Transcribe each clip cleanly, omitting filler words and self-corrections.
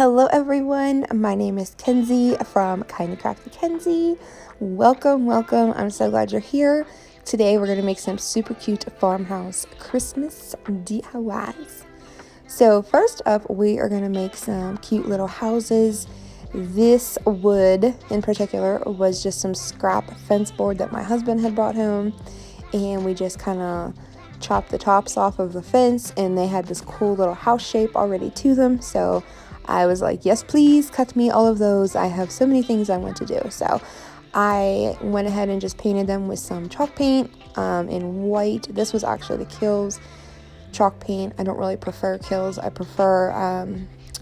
Hello everyone, my name is Kenzie from kindakraftykenzie. Welcome. I'm so glad you're here. Today we're going to make some super cute farmhouse Christmas DIYs. So first up, we are going to make some cute little houses. This wood in particular was just some scrap fence board that my husband had brought home, and we just kind of chopped the tops off of the fence, and they had this cool little house shape already to them. So I was like, yes, please cut me all of those. I have so many things I want to do. So I went ahead and just painted them with some chalk paint in white. This was actually the Kills chalk paint. I don't really prefer Kills. I prefer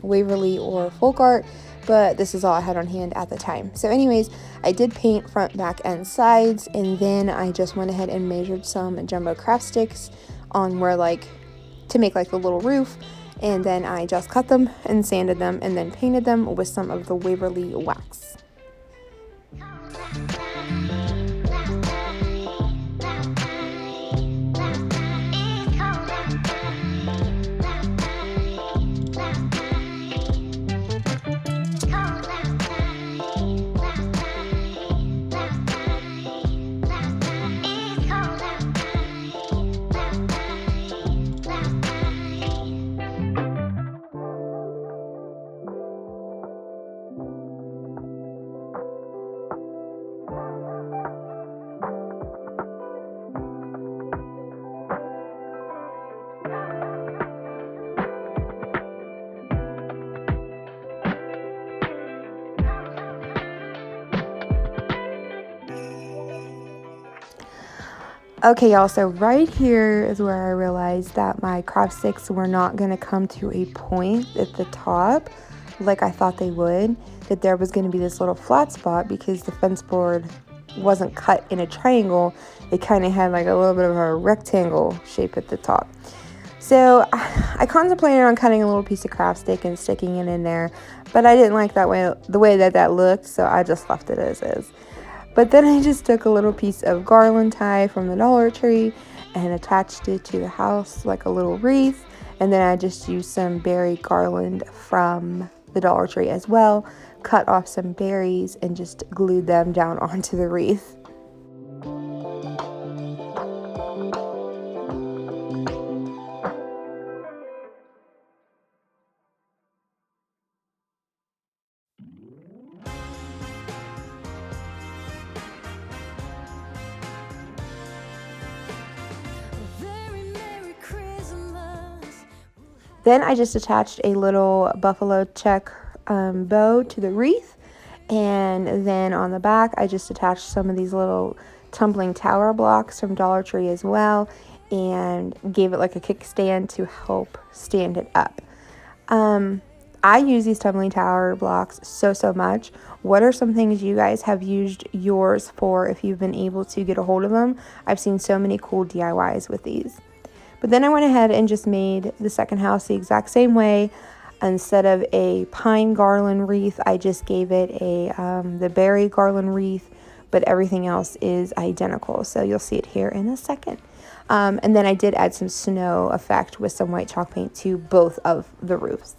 Waverly or Folk Art, but this is all I had on hand at the time. So anyways, I did paint front, back, and sides, and then I just went ahead and measured some jumbo craft sticks on where to make the little roof. And then I just cut them and sanded them and then painted them with some of the Waverly wax. Okay, y'all, so right here is where I realized that my craft sticks were not going to come to a point at the top like I thought they would, that there was going to be this little flat spot because the fence board wasn't cut in a triangle. It kind of had a little bit of a rectangle shape at the top. So I contemplated on cutting a little piece of craft stick and sticking it in there, but I didn't like the way that looked, so I just left it as is. But then I just took a little piece of garland tie from the Dollar Tree and attached it to the house like a little wreath. And then I just used some berry garland from the Dollar Tree as well, cut off some berries and just glued them down onto the wreath. Then I just attached a little buffalo check bow to the wreath, and then on the back I just attached some of these little tumbling tower blocks from Dollar Tree as well, and gave it a kickstand to help stand it up. I use these tumbling tower blocks so much. What are some things you guys have used yours for if you've been able to get a hold of them? I've seen so many cool DIYs with these. But then I went ahead and just made the second house the exact same way. Instead of a pine garland wreath, I just gave it the berry garland wreath, but everything else is identical. So you'll see it here in a second. And then I did add some snow effect with some white chalk paint to both of the roofs.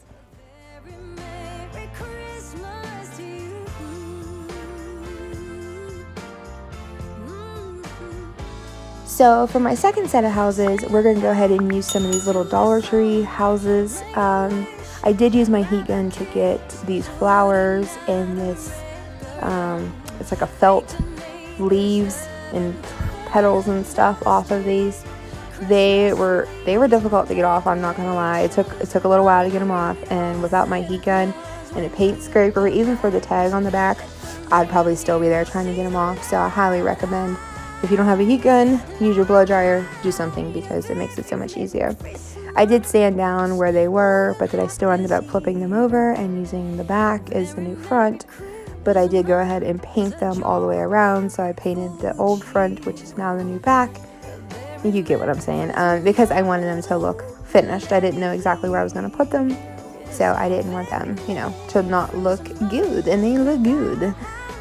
So for my second set of houses, we're going to go ahead and use some of these little Dollar Tree houses. I did use my heat gun to get these flowers and this, it's like a felt leaves and petals and stuff off of these. They were difficult to get off, I'm not going to lie. It took a little while to get them off, and without my heat gun and a paint scraper, even for the tag on the back, I'd probably still be there trying to get them off. So I highly recommend, if you don't have a heat gun, use your blow dryer, do something, because it makes it so much easier. I did sand down where they were, but then I still ended up flipping them over and using the back as the new front. But I did go ahead and paint them all the way around. So I painted the old front, which is now the new back. You get what I'm saying. Because I wanted them to look finished. I didn't know exactly where I was going to put them. So I didn't want them, to not look good. And they look good.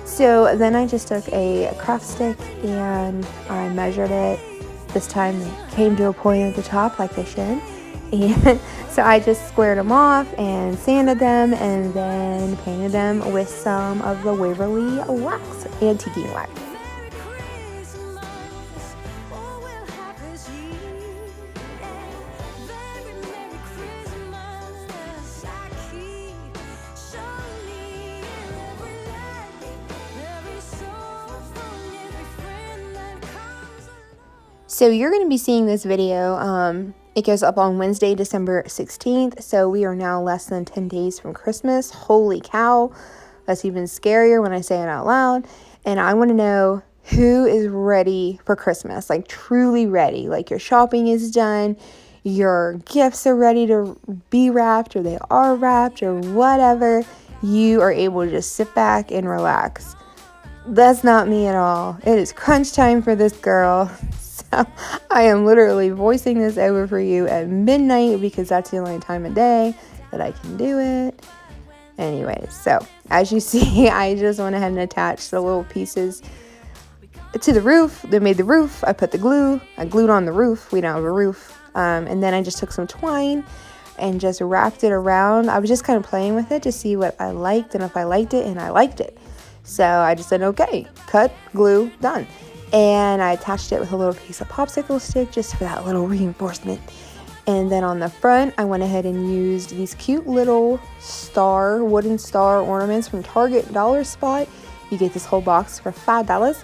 So then I just took a craft stick and I measured it. This time they came to a point at the top like they should. And so I just squared them off and sanded them and then painted them with some of the Waverly wax, antiquing wax. So you're going to be seeing this video, it goes up on Wednesday, December 16th, so we are now less than 10 days from Christmas. Holy cow, that's even scarier when I say it out loud. And I want to know who is ready for Christmas, like truly ready, like your shopping is done, your gifts are ready to be wrapped, or they are wrapped, or whatever. You are able to just sit back and relax. That's not me at all. It is crunch time for this girl. So I am literally voicing this over for you at midnight because that's the only time of day that I can do it. Anyways, so as you see, I just went ahead and attached the little pieces to the roof. They made the roof. I put the glue. I glued on the roof. We don't have a roof. And then I just took some twine and just wrapped it around. I was just kind of playing with it to see what I liked and if I liked it, and I liked it. So I just said, okay, cut, glue, done. And I attached it with a little piece of popsicle stick just for that little reinforcement. And then on the front, I went ahead and used these cute little wooden star ornaments from Target Dollar Spot. You get this whole box for $5.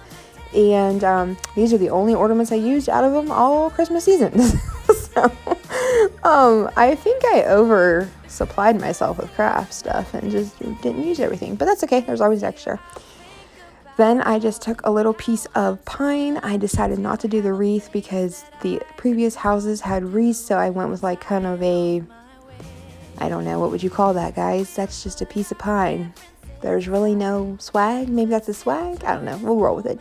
And these are the only ornaments I used out of them all Christmas season. So I think I oversupplied myself with craft stuff and just didn't use everything. But that's okay. There's always extra. Then I just took a little piece of pine. I decided not to do the wreath because the previous houses had wreaths, so I went with like kind of a, I don't know, what would you call that, guys? That's just a piece of pine. There's really no swag. Maybe that's a swag? I don't know. We'll roll with it.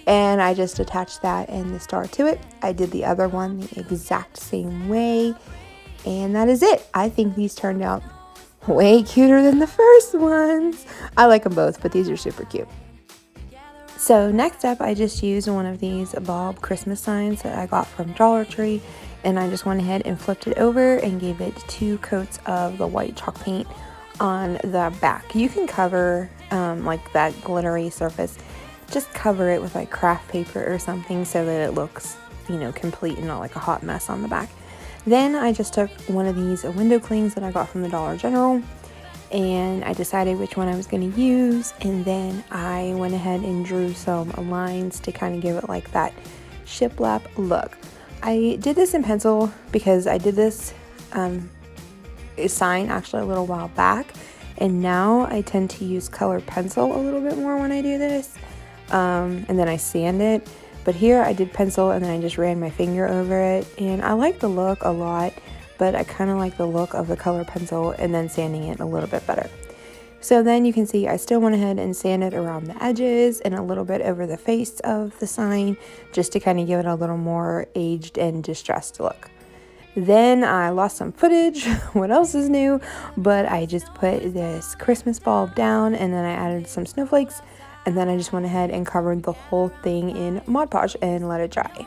And I just attached that and the star to it. I did the other one the exact same way. And that is it. I think these turned out way cuter than the first ones. I like them both, but these are super cute. So next up, I just used one of these Bob Christmas signs that I got from Dollar Tree, and I just went ahead and flipped it over and gave it 2 coats of the white chalk paint on the back. You can cover like that glittery surface, just cover it with like craft paper or something so that it looks, complete and not like a hot mess on the back. Then I just took one of these window clings that I got from the Dollar General, and I decided which one I was going to use, and then I went ahead and drew some lines to kind of give it like that shiplap look. I did this in pencil because I did this sign actually a little while back, and now I tend to use colored pencil a little bit more when I do this, and then I sand it. But here I did pencil and then I just ran my finger over it, and I like the look a lot, but I kind of like the look of the color pencil and then sanding it a little bit better. So then you can see I still went ahead and sanded around the edges and a little bit over the face of the sign just to kind of give it a little more aged and distressed look. Then I lost some footage. What else is new? But I just put this Christmas bulb down, and then I added some snowflakes, and then I just went ahead and covered the whole thing in Mod Podge and let it dry.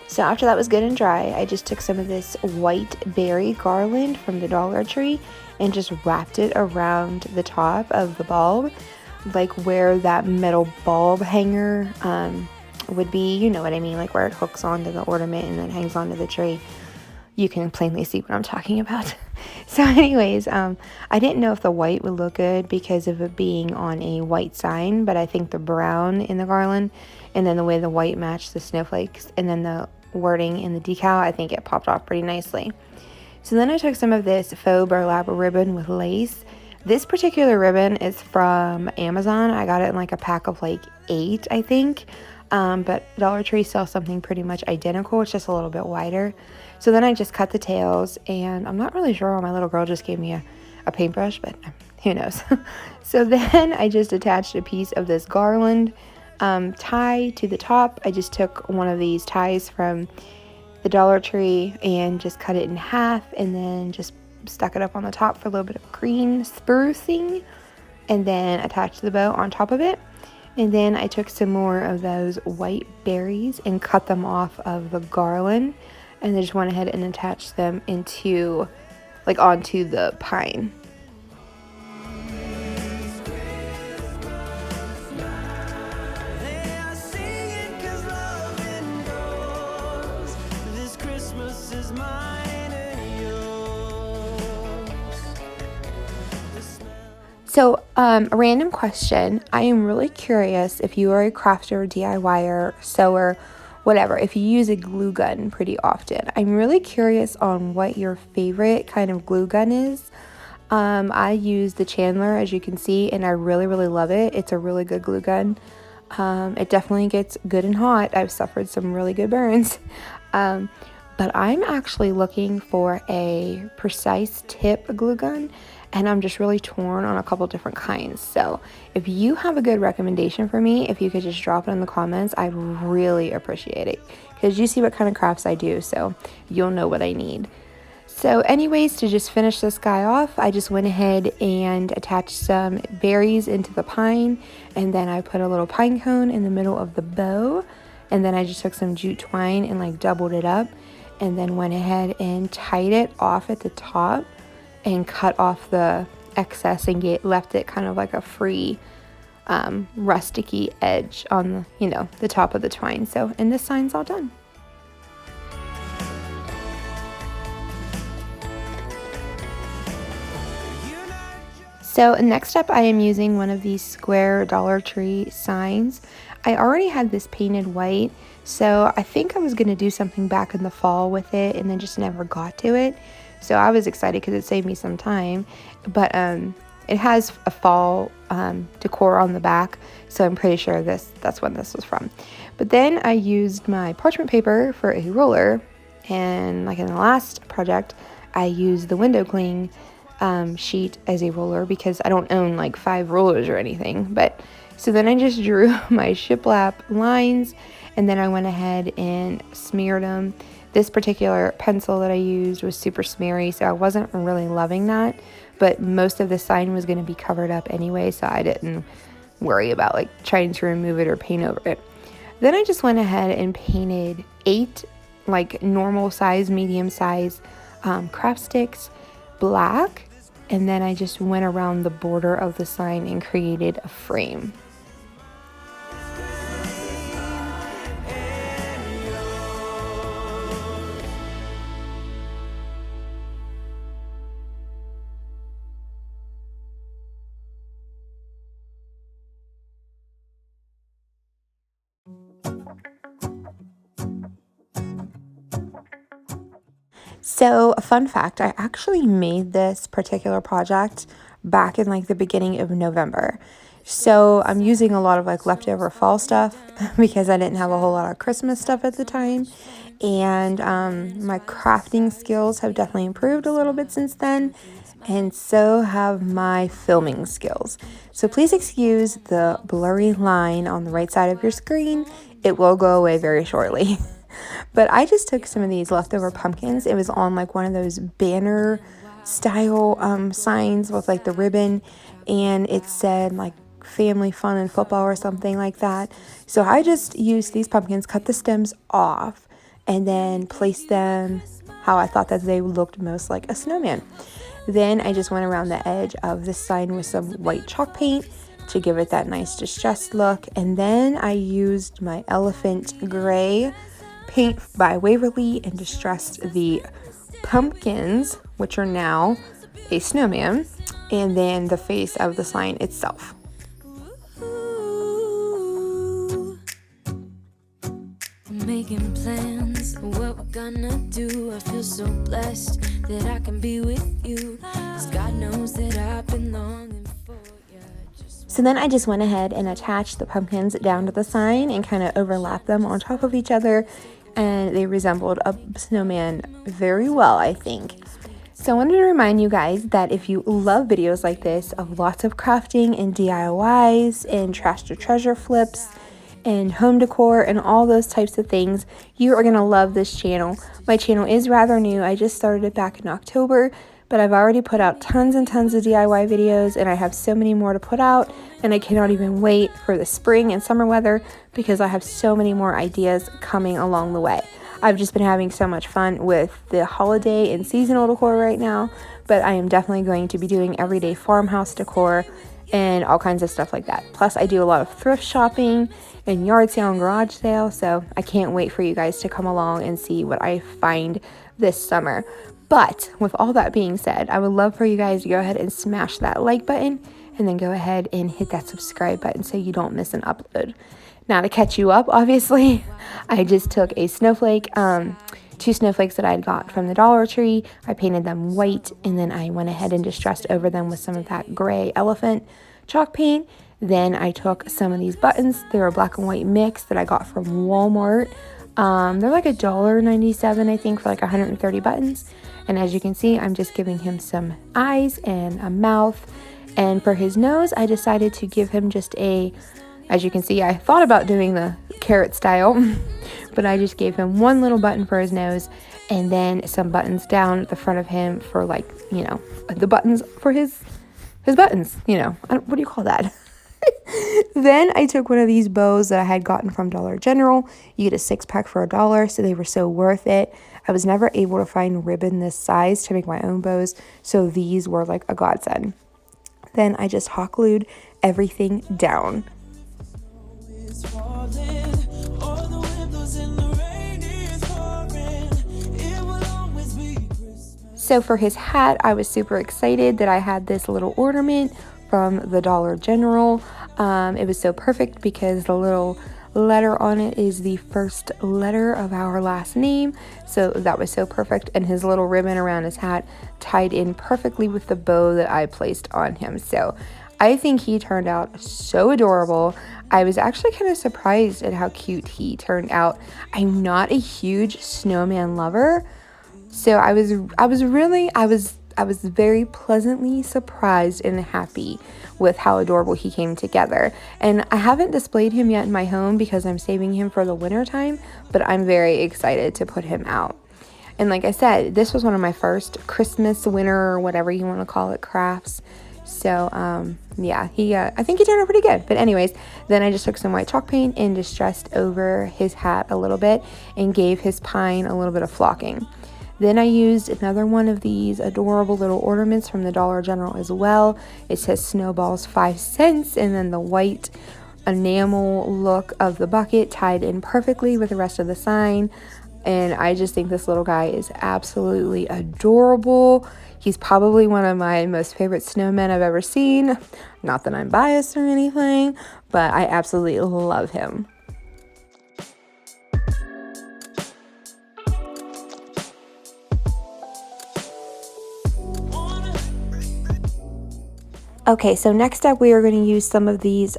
So after that was good and dry, I just took some of this white berry garland from the Dollar Tree and just wrapped it around the top of the bulb, like where that metal bulb hanger would be, you know what I mean, like where it hooks onto the ornament and then hangs onto the tree. You can plainly see what I'm talking about. So anyways, I didn't know if the white would look good because of it being on a white sign, but I think the brown in the garland and then the way the white matched the snowflakes and then the wording in the decal, I think it popped off pretty nicely. So then I took some of this faux burlap ribbon with lace. This particular ribbon is from Amazon. I got it in like a pack of like 8, I think. But Dollar Tree sells something pretty much identical. It's just a little bit wider. So then I just cut the tails, and I'm not really sure why my little girl just gave me a paintbrush, but who knows. So then I just attached a piece of this garland tie to the top. I just took one of these ties from the Dollar Tree and just cut it in half, and then just stuck it up on the top for a little bit of green sprucing. and then attached the bow on top of it. And then I took some more of those white berries and cut them off of the garland, and then just went ahead and attached them into, like, onto the pine. So, a random question. I am really curious if you are a crafter, DIYer, sewer, whatever, if you use a glue gun pretty often. I'm really curious on what your favorite kind of glue gun is. I use the Chandler, as you can see, and I really, really love it. It's a really good glue gun. It definitely gets good and hot. I've suffered some really good burns. But I'm actually looking for a precise tip glue gun, and I'm just really torn on a couple different kinds. So if you have a good recommendation for me, if you could just drop it in the comments, I'd really appreciate it, because you see what kind of crafts I do, so you'll know what I need. So anyways, to just finish this guy off, I just went ahead and attached some berries into the pine, and then I put a little pine cone in the middle of the bow, and then I just took some jute twine and like doubled it up, and then went ahead and tied it off at the top and cut off the excess and left it kind of like a free rusticy edge on the top of the twine. So, and this sign's all done. So next up, I am using one of these square Dollar Tree signs. I already had this painted white, so I think I was going to do something back in the fall with it, and then just never got to it. So I was excited because it saved me some time, but it has a fall decor on the back, so I'm pretty sure that's when this was from. But then I used my parchment paper for a roller, and like in the last project, I used the window cling sheet as a roller because I don't own like 5 rollers or anything. But so then I just drew my shiplap lines, and then I went ahead and smeared them. This particular pencil that I used was super smeary, so I wasn't really loving that, but most of the sign was going to be covered up anyway, so I didn't worry about like trying to remove it or paint over it. Then I just went ahead and painted 8 like normal size, medium size craft sticks black, and then I just went around the border of the sign and created a frame. So, a fun fact, I actually made this particular project back in like the beginning of November. So, I'm using a lot of like leftover fall stuff because I didn't have a whole lot of Christmas stuff at the time. And my crafting skills have definitely improved a little bit since then. And so have my filming skills. So please excuse the blurry line on the right side of your screen. It will go away very shortly. But I just took some of these leftover pumpkins. It was on like one of those banner style signs with like the ribbon, and it said like family fun and football or something like that. So I just used these pumpkins, cut the stems off, and then placed them how I thought that they looked most like a snowman. Then I just went around the edge of the sign with some white chalk paint to give it that nice distressed look. And then I used my elephant gray paint by Waverly and distressed the pumpkins, which are now a snowman, and then the face of the sign itself. Making plans, what we're gonna do. I feel so blessed that I can be with you, 'cause God knows that I've been longing for you. So then I just went ahead and attached the pumpkins down to the sign and kind of overlapped them on top of each other, and they resembled a snowman very well, I think. So I wanted to remind you guys that if you love videos like this of lots of crafting and DIYs and trash to treasure flips and home decor and all those types of things, you are going to love this channel. My channel is rather new. I just started it back in October, but I've already put out tons and tons of DIY videos, and I have so many more to put out, and I cannot even wait for the spring and summer weather because I have so many more ideas coming along the way. I've just been having so much fun with the holiday and seasonal decor right now, but I am definitely going to be doing everyday farmhouse decor and all kinds of stuff like that. Plus, I do a lot of thrift shopping and yard sale and garage sale, so I can't wait for you guys to come along and see what I find this summer. But with all that being said, I would love for you guys to go ahead and smash that like button and then go ahead and hit that subscribe button so you don't miss an upload. Now, to catch you up, obviously, I just took a snowflake, 2 snowflakes that I had got from the Dollar Tree. I painted them white, and then I went ahead and distressed over them with some of that gray elephant chalk paint. Then I took some of these buttons. They were a black and white mix that I got from Walmart. They're like $1.97, I think, for like 130 buttons. And as you can see, I'm just giving him some eyes and a mouth. And for his nose, I decided to give him just as you can see, I thought about doing the carrot style, but I just gave him one little button for his nose and then some buttons down at the front of him for, like, you know, the buttons for his buttons, you know, what do you call that? Then I took one of these bows that I had gotten from Dollar General. You get a 6-pack for $1, so they were so worth it. I was never able to find ribbon this size to make my own bows, so these were like a godsend. Then I just hot glued everything down. So for his hat, I was super excited that I had this little ornament from the Dollar General. It was so perfect because the little letter on it is the first letter of our last name, so that was so perfect. And his little ribbon around his hat tied in perfectly with the bow that I placed on him. So I think he turned out so adorable. I was actually kind of surprised at how cute he turned out. I'm not a huge snowman lover, so I was very pleasantly surprised and happy with how adorable he came together. And I haven't displayed him yet in my home because I'm saving him for the winter time, but I'm very excited to put him out. And like I said, this was one of my first Christmas, winter, or whatever you want to call it, crafts. So yeah, I think he turned out pretty good. But anyways, then I just took some white chalk paint and distressed over his hat a little bit and gave his pine a little bit of flocking. Then I used another one of these adorable little ornaments from the Dollar General as well. It says Snowballs 5 cents, and then the white enamel look of the bucket tied in perfectly with the rest of the sign. And I just think this little guy is absolutely adorable. He's probably one of my most favorite snowmen I've ever seen. Not that I'm biased or anything, but I absolutely love him. Okay, so next up we are going to use some of these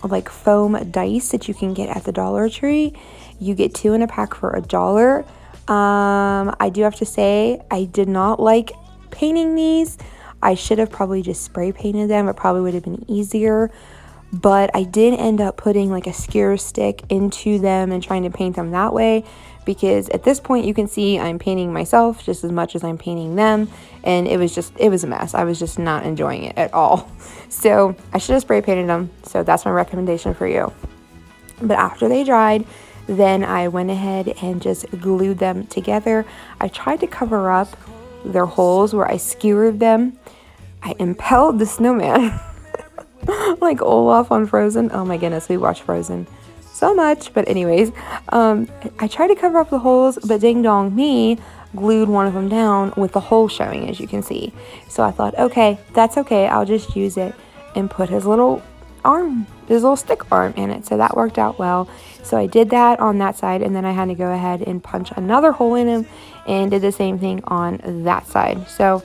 like foam dice that you can get at the Dollar Tree. You get 2 in a pack for $1. I do have to say I did not like painting these. I should have probably just spray painted them. It probably would have been easier. But I did end up putting like a skewer stick into them and trying to paint them that way, because at this point you can see I'm painting myself just as much as I'm painting them, and it was a mess. I was just not enjoying it at all. So I should have spray painted them. So that's my recommendation for you. But after they dried, then I went ahead and just glued them together. I tried to cover up their holes where I skewered them. I impelled the snowman like Olaf on Frozen. Oh my goodness, we watch Frozen so much. But anyways, I tried to cover up the holes, but ding dong me glued one of them down with the hole showing, as you can see. So I thought, okay, that's okay, I'll just use it and put his little stick arm in it. So that worked out well. So I did that on that side, and then I had to go ahead and punch another hole in him and did the same thing on that side. So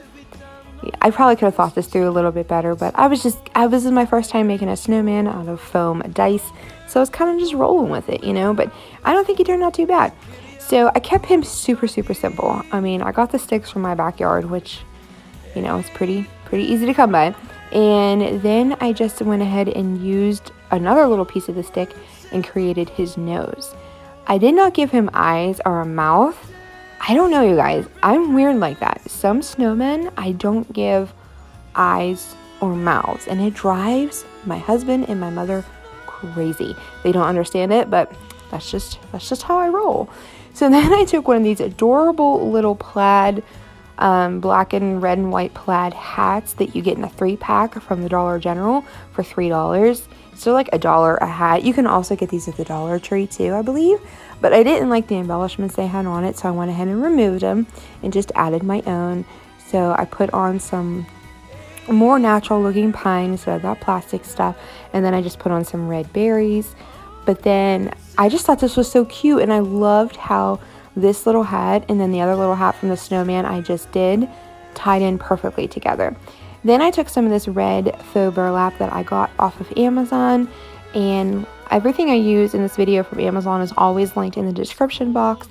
I probably could have thought this through a little bit better, but this is my first time making a snowman out of foam dice, so I was kind of just rolling with it, you know. But I don't think he turned out too bad. So I kept him super, super simple. I mean, I got the sticks from my backyard, which, you know, is pretty easy to come by. And then I just went ahead and used another little piece of the stick and created his nose. I did not give him eyes or a mouth. I don't know, you guys. I'm weird like that. Some snowmen, I don't give eyes or mouths, and it drives my husband and my mother crazy. They don't understand it, but that's just how I roll. So then I took one of these adorable little plaid, black and red and white plaid hats that you get in a 3-pack from the Dollar General for $3. So like $1 a hat. You can also get these at the Dollar Tree too, I believe. But I didn't like the embellishments they had on it, so I went ahead and removed them and just added my own. So I put on some more natural looking pine instead of that plastic stuff, and then I just put on some red berries. But then I just thought this was so cute, and I loved how this little hat and then the other little hat from the snowman I just did tied in perfectly together. Then I took some of this red faux burlap that I got off of Amazon, and everything I use in this video from Amazon is always linked in the description box.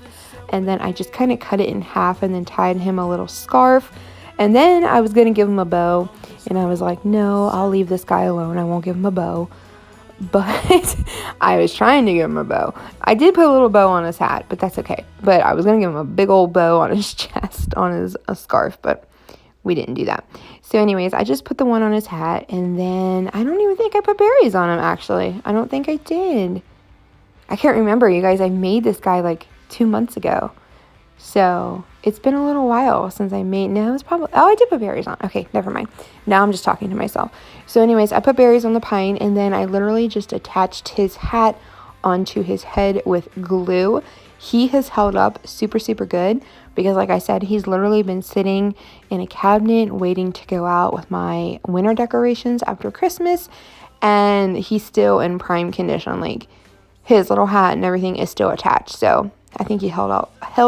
And then I just kind of cut it in half and then tied him a little scarf. And then I was going to give him a bow, and I was like, no, I'll leave this guy alone. I won't give him a bow. But I was trying to give him a bow. I did put a little bow on his hat, but that's okay. But I was going to give him a big old bow on his chest, on his scarf, but we didn't do that. So anyways, I just put the one on his hat, and then I don't even think I put berries on him, actually. I don't think I did. I can't remember, you guys. I made this guy like 2 months ago. So it's been a little while since I made, no, it's probably, oh, I did put berries on. Okay, never mind. Now I'm just talking to myself. So anyways, I put berries on the pine, and then I literally just attached his hat onto his head with glue. He has held up super, super good because, like I said, he's literally been sitting in a cabinet waiting to go out with my winter decorations after Christmas, and he's still in prime condition. Like, his little hat and everything is still attached. So I think he held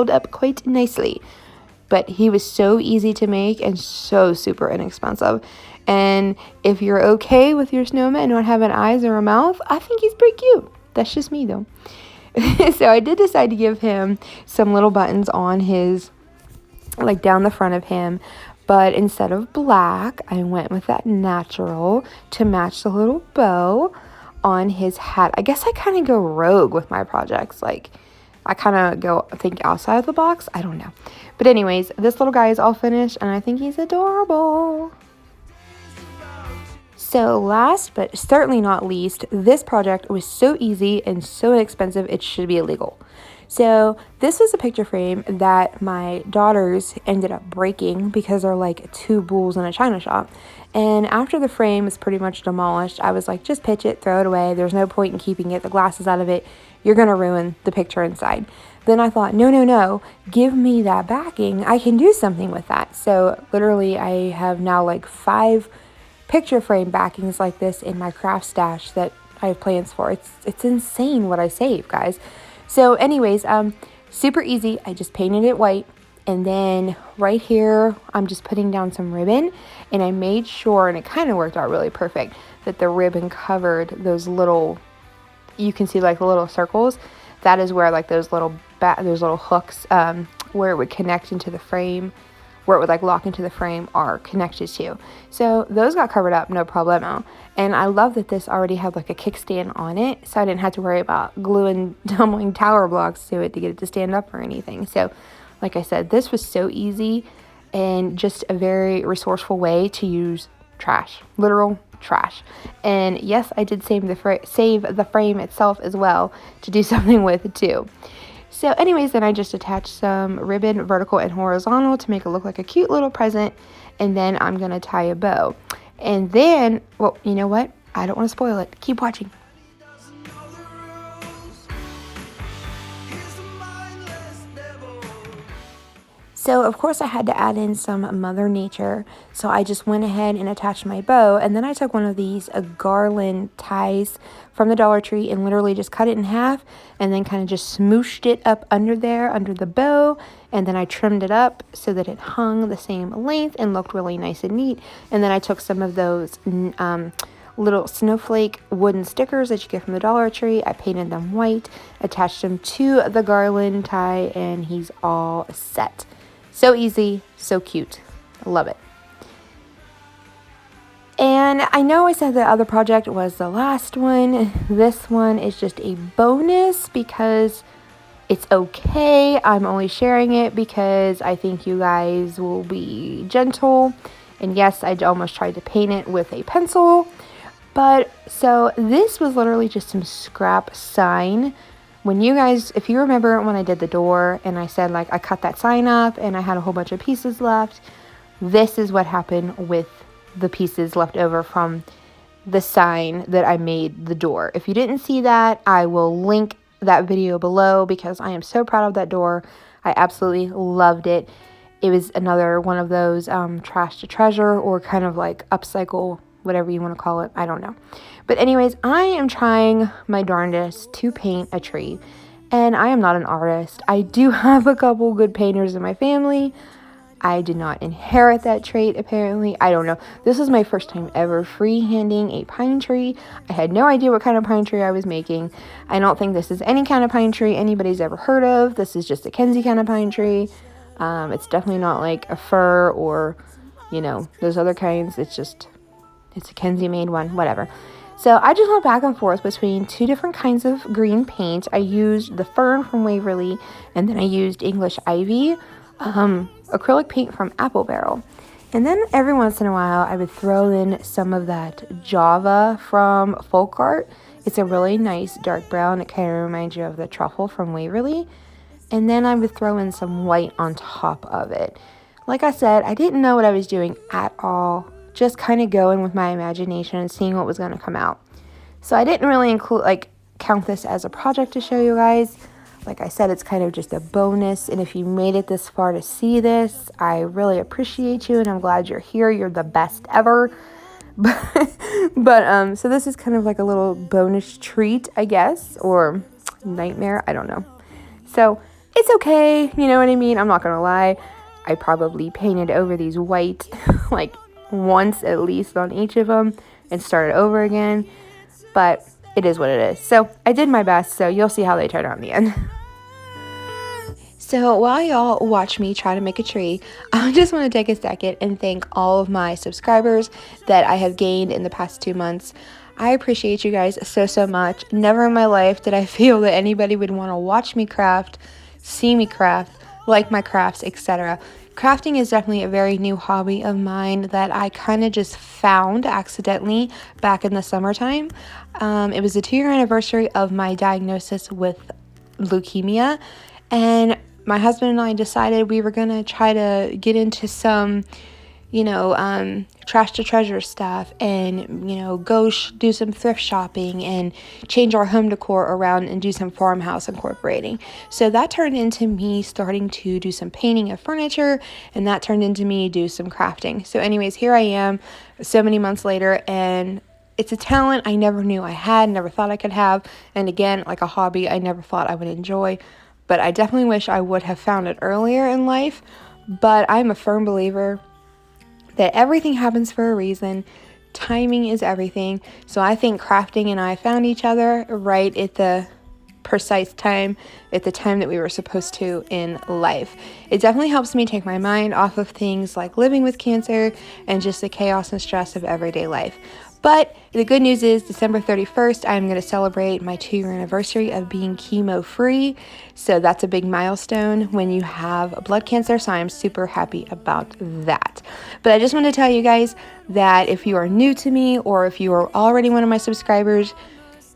up quite nicely. But he was so easy to make and so super inexpensive. And if you're okay with your snowman not having eyes or a mouth, I think he's pretty cute. That's just me, though. So I did decide to give him some little buttons on his, like down the front of him. But instead of black, I went with that natural to match the little bow on his hat. I guess I kind of go rogue with my projects. Like, I kind of think outside of the box. I don't know. But anyways, this little guy is all finished, and I think he's adorable. So last but certainly not least, this project was so easy and so inexpensive it should be illegal. So this was a picture frame that my daughters ended up breaking because they're like 2 bulls in a china shop. And after the frame is pretty much demolished, I was like, just pitch it, throw it away. There's no point in keeping it. The glass is out of it. You're going to ruin the picture inside. Then I thought, no, give me that backing. I can do something with that. So literally I have now like 5 picture frame backings like this in my craft stash that I have plans for. It's insane what I save, guys. So anyways, super easy. I just painted it white, and then right here I'm just putting down some ribbon, and I made sure, and it kind of worked out really perfect, that the ribbon covered those little, you can see like the little circles. That is where like those little hooks where it would connect into the frame, where it would like lock into the frame, are connected to. So those got covered up, no problemo. And I love that this already had like a kickstand on it, so I didn't have to worry about gluing tumbling tower blocks to it to get it to stand up or anything. So like I said, this was so easy and just a very resourceful way to use trash, literal trash. And yes, I did save the frame itself as well to do something with too. So anyways, then I just attached some ribbon, vertical and horizontal, to make it look like a cute little present. And then I'm going to tie a bow. And then, well, you know what? I don't want to spoil it. Keep watching. So, of course, I had to add in some Mother Nature. So I just went ahead and attached my bow. And then I took one of these garland ties from the Dollar Tree and literally just cut it in half. And then kind of just smooshed it up under there, under the bow. And then I trimmed it up so that it hung the same length and looked really nice and neat. And then I took some of those little snowflake wooden stickers that you get from the Dollar Tree. I painted them white, attached them to the garland tie, and he's all set. So easy, so cute. I love it. And I know I said the other project was the last one. This one is just a bonus because It's okay. I'm only sharing it because I think you guys will be gentle. And yes, I almost tried to paint it with a pencil. But so this was literally just some scrap sign. When you guys, if you remember when I did the door and I said like I cut that sign up and I had a whole bunch of pieces left, this is what happened with the pieces left over from the sign that I made the door. If you didn't see that, I will link that video below because I am so proud of that door. I absolutely loved it. It was another one of those trash to treasure, or kind of like upcycle, whatever you want to call it. I don't know. But anyways, I am trying my darndest to paint a tree. And I am not an artist. I do have a couple good painters in my family. I did not inherit that trait, apparently. I don't know. This is my first time ever freehanding a pine tree. I had no idea what kind of pine tree I was making. I don't think this is any kind of pine tree anybody's ever heard of. This is just a Kenzie kind of pine tree. It's definitely not like a fir or, those other kinds. It's a Kenzie made one, whatever. So I just went back and forth between two different kinds of green paint. I used the fern from Waverly, and then I used English ivy, acrylic paint from Apple Barrel. And then every once in a while, I would throw in some of that Java from Folk Art. It's a really nice dark brown. It kind of reminds you of the truffle from Waverly. And then I would throw in some white on top of it. Like I said, I didn't know what I was doing at all. Just kind of going with my imagination and seeing what was going to come out. So I didn't really count this as a project to show you guys. Like I said, it's kind of just a bonus. And if you made it this far to see this, I really appreciate you. And I'm glad you're here. You're the best ever. But so this is kind of like a little bonus treat, I guess. Or nightmare. I don't know. So it's okay. You know what I mean? I'm not going to lie. I probably painted over these white like once at least on each of them and started over again. But it is what it is. So I did my best, so you'll see how they turn out in the end. So while y'all watch me try to make a tree, I just want to take a second and thank all of my subscribers that I have gained in the past 2 months. I appreciate you guys so much. Never in my life did I feel that anybody would want to watch me craft, see me craft, like my crafts, etc. Crafting is definitely a very new hobby of mine that I kind of just found accidentally back in the summertime. It was the 2-year anniversary of my diagnosis with leukemia, and my husband and I decided we were going to try to get into some, trash to treasure stuff and, go do some thrift shopping and change our home decor around and do some farmhouse incorporating. So that turned into me starting to do some painting of furniture, and that turned into me do some crafting. So anyways, here I am so many months later, and it's a talent I never knew I had, never thought I could have. And again, like a hobby I never thought I would enjoy. But I definitely wish I would have found it earlier in life. But I'm a firm believer that everything happens for a reason. Timing is everything. So I think crafting and I found each other right at the precise time, at the time that we were supposed to in life. It definitely helps me take my mind off of things like living with cancer and just the chaos and stress of everyday life. But the good news is December 31st, I'm going to celebrate my 2-year anniversary of being chemo free. So that's a big milestone when you have blood cancer. So I'm super happy about that. But I just want to tell you guys that if you are new to me or if you are already one of my subscribers,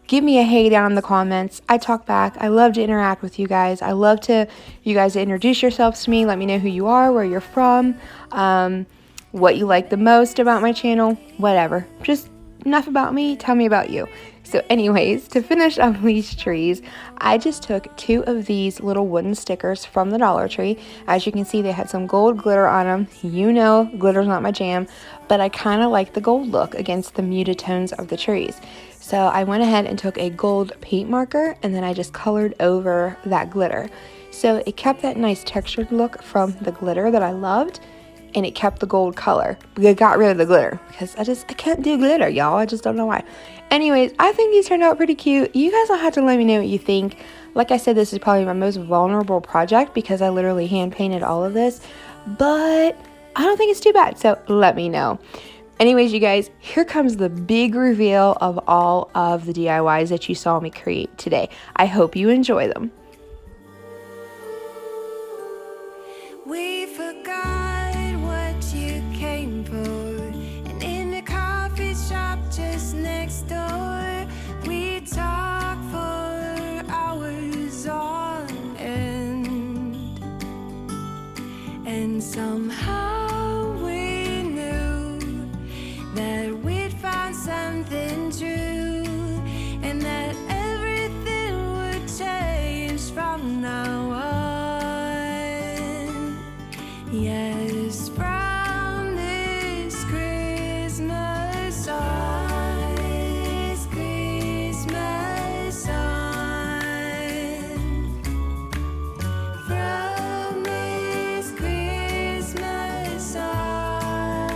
give me a hey down in the comments. I talk back. I love to interact with you guys. I love you guys to introduce yourselves to me. Let me know who you are, where you're from, what you like the most about my channel, whatever. Just enough about me, tell me about you. So anyways, to finish up these trees, I just took 2 of these little wooden stickers from the Dollar Tree. As you can see, they had some gold glitter on them. You know, glitter's not my jam, but I kind of like the gold look against the muted tones of the trees. So I went ahead and took a gold paint marker, and then I just colored over that glitter. So it kept that nice textured look from the glitter that I loved, and it kept the gold color. It got rid of the glitter because I can't do glitter, y'all. I just don't know why. Anyways, I think these turned out pretty cute. You guys will have to let me know what you think. Like I said, this is probably my most vulnerable project because I literally hand painted all of this, but I don't think it's too bad. So let me know. Anyways, you guys, here comes the big reveal of all of the DIYs that you saw me create today. I hope you enjoy them. We forgot what you came for, and in the coffee shop just next door, we talked for hours on end, and somehow we knew that we'd found something true, and that everything would change from now on. Yes, from this Christmas on, this Christmas on, from this Christmas on,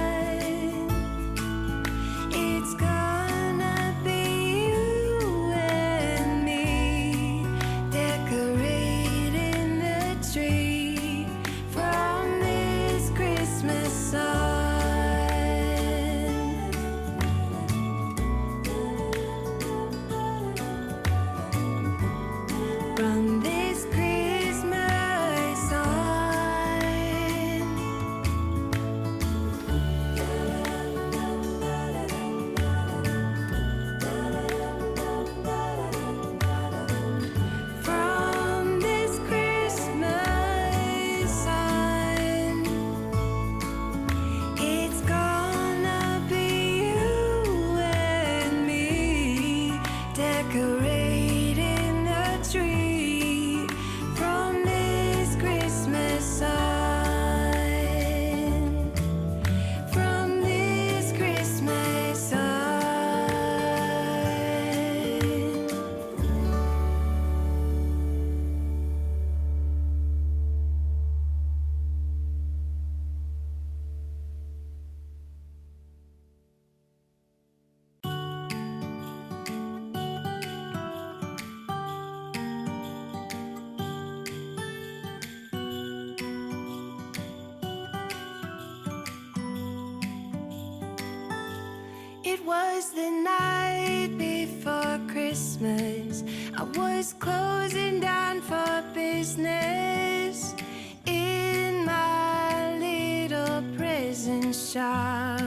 it's gonna be you and me decorating the tree from this Christmas on. From this Christmas on. From this Christmas on, it's gonna be you and me decorating the tree from this Christmas on, from this Christmas on. It was the night before Christmas. I was closing down for business in my little present shop,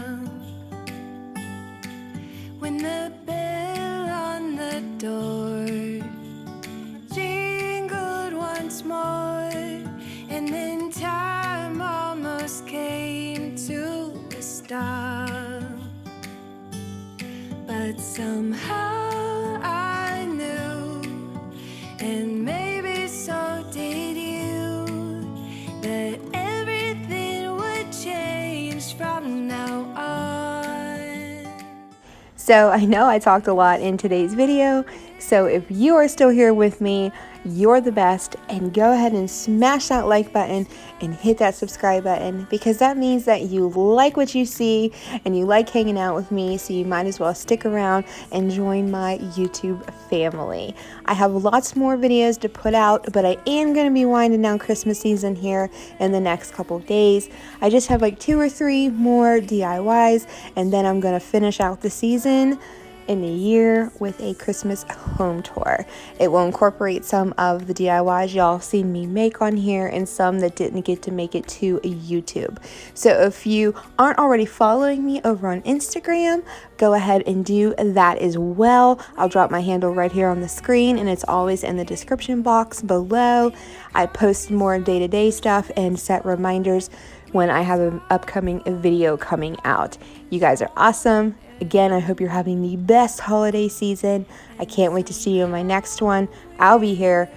when the bell on the door jingled once more, and then time almost came to a stop. But somehow I knew, and maybe so did you, that everything would change from now on. So I know I talked a lot in today's video, so if you are still here with me, you're the best, and go ahead and smash that like button and hit that subscribe button, because that means that you like what you see and you like hanging out with me, so you might as well stick around and join my YouTube family. I have lots more videos to put out, but I am going to be winding down Christmas season here in the next couple of days. I just have like 2 or 3 more DIYs, and then I'm going to finish out the season in a year with a Christmas home tour. It will incorporate some of the DIYs y'all have seen me make on here, and some that didn't get to make it to YouTube. So if you aren't already following me over on Instagram, go ahead and do that as well. I'll drop my handle right here on the screen, and it's always in the description box below. I post more day-to-day stuff and set reminders when I have an upcoming video coming out. You guys are awesome. Again, I hope you're having the best holiday season. I can't wait to see you in my next one. I'll be here.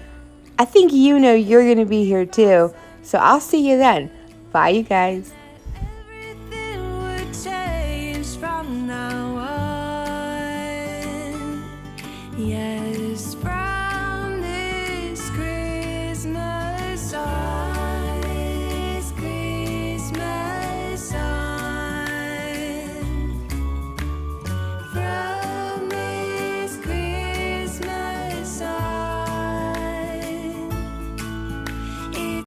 I think you know you're going to be here too. So I'll see you then. Bye, you guys. Everything would change from now on. Yeah.